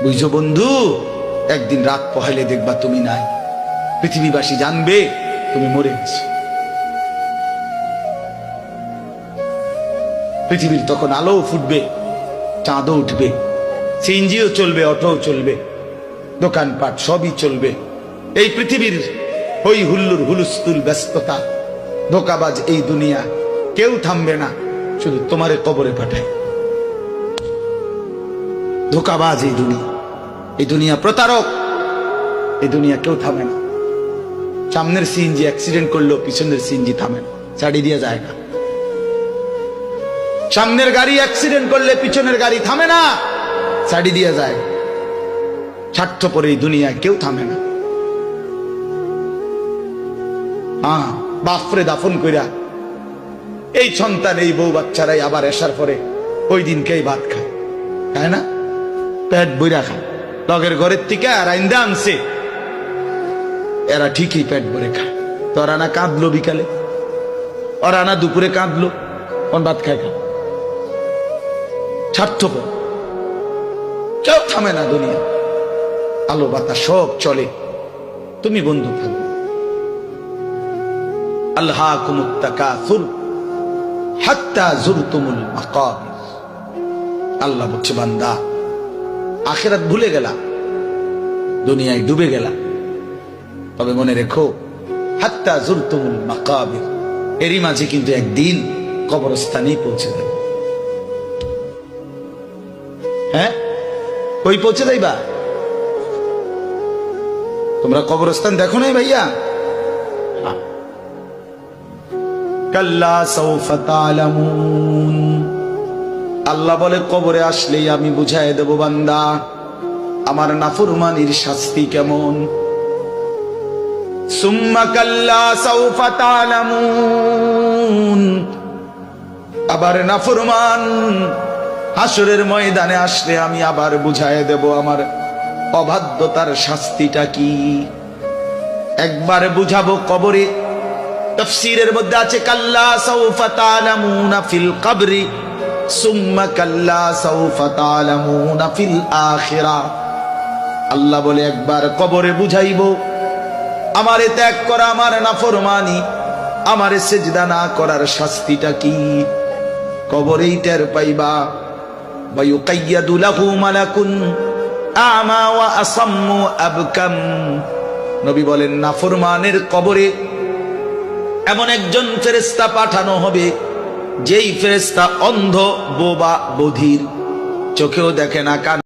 বুঝছো বন্ধু, একদিন রাত পহেলে দেখবা তুমি নাই, পৃথিবীবাসী জানবে তুমি মরে গেছো। পৃথিবীর তখন আলো ফুটবে, চাঁদও উঠবে, সিএনজিও চলবে, অটোও চলবে, দোকানপাট সবই চলবে। এই পৃথিবীর হই হুল্লুর হুলুস্থুল ব্যস্ততা, ধোকাবাজ এই দুনিয়া, কেউ থামবে না, শুধু তোমারে কবরে পাঠায়। ধোকাবাজ এই দুনিয়া, এই দুনিয়া প্রতারক, এই দুনিয়া কেউ থামে না। সামনের সিএনজি অ্যাক্সিডেন্ট করলো, পিছনের সিএনজি থামে না, ছাড়ি দিয়ে যায় না। সামনের গাড়ি অ্যাক্সিডেন্ট করলে পিছনের গাড়ি থামে না, ছাড়ি দিয়ে যায়। স্বার্থপর এই দুনিয়ায় কেউ থামে না। বাপরে দাফন কইরা এই সন্তান, এই বউ বাচ্চারাই আবার আসার পরে ওই দিনকেই ভাত খায়, তাই না? পেট বইরা খায়, লগের ঘরের থেকে আর আইন্দা আনছে, এরা ঠিকই পেট ভরে খায়। তো ওরা না কাঁদলো বিকালে, ওরা না দুপুরে কাঁদলো, কোন ভাত খায় খা। স্বার্থপর, কেউ থামে না দুনিয়া, আলো বাতাস সব চলে, তুমি বন্ধু থাকবে। আল্লাহকুমুত তাকাসুর হাত্তা যুরতুমুল মাকাবির। আল্লাহ বলছে, বান্দা আখিরাত ভুলে গেলা, দুনিয়ায় ডুবে গেলা, তবে মনে রেখো হাত্তা যুরতুমুল মাকাবির, এরই মাঝে কিন্তু একদিন কবরস্থানেই পৌঁছে যাবে। হ্যাঁ, কই পৌঁছে যাইবা? তোমরা কবরস্থান দেখো নাই ভাইয়া? কাল্লা সাউফা তা'লামুন। আল্লাহ বলে, কবরে আসলেই আমি বুঝাই দেব বান্দা আমার নাফরমানির শাস্তি কেমন। সুম্মা কাল্লা সাউফা তা'লামুন। আবার নাফরমান হাসরের ময়দানে আসলে আমি আবার বুঝাই দেব আমার অবাধ্যতার শাস্তিটা কি। একবার বুঝাবো কবরে। তাফসীরের মধ্যে আছে কাল্লা সাউফা তা'লামুনা ফিল কবরি সুম্মা কাল্লা সাউফা তা'লামুনা ফিল আখিরাহ। আল্লাহ বলে, একবার কবরে বুঝাইবো আমারে ত্যাগ করা, আমার নাফরমানি, আমারে সিজদা না করার শাস্তিটা কি, কবরেই টের পাইবা। ওয়া ইউকাইয়াদু লাহু মালাকুন আমা ওয়া আসাম্মু আবকাম। নবী বলেন, নাফরমানের কবরে এমন একজন ফেরেশতা পাঠানো হবে, যেই ফেরেশতা অন্ধ, বোবা, বধির, চোখেও দেখে না, কান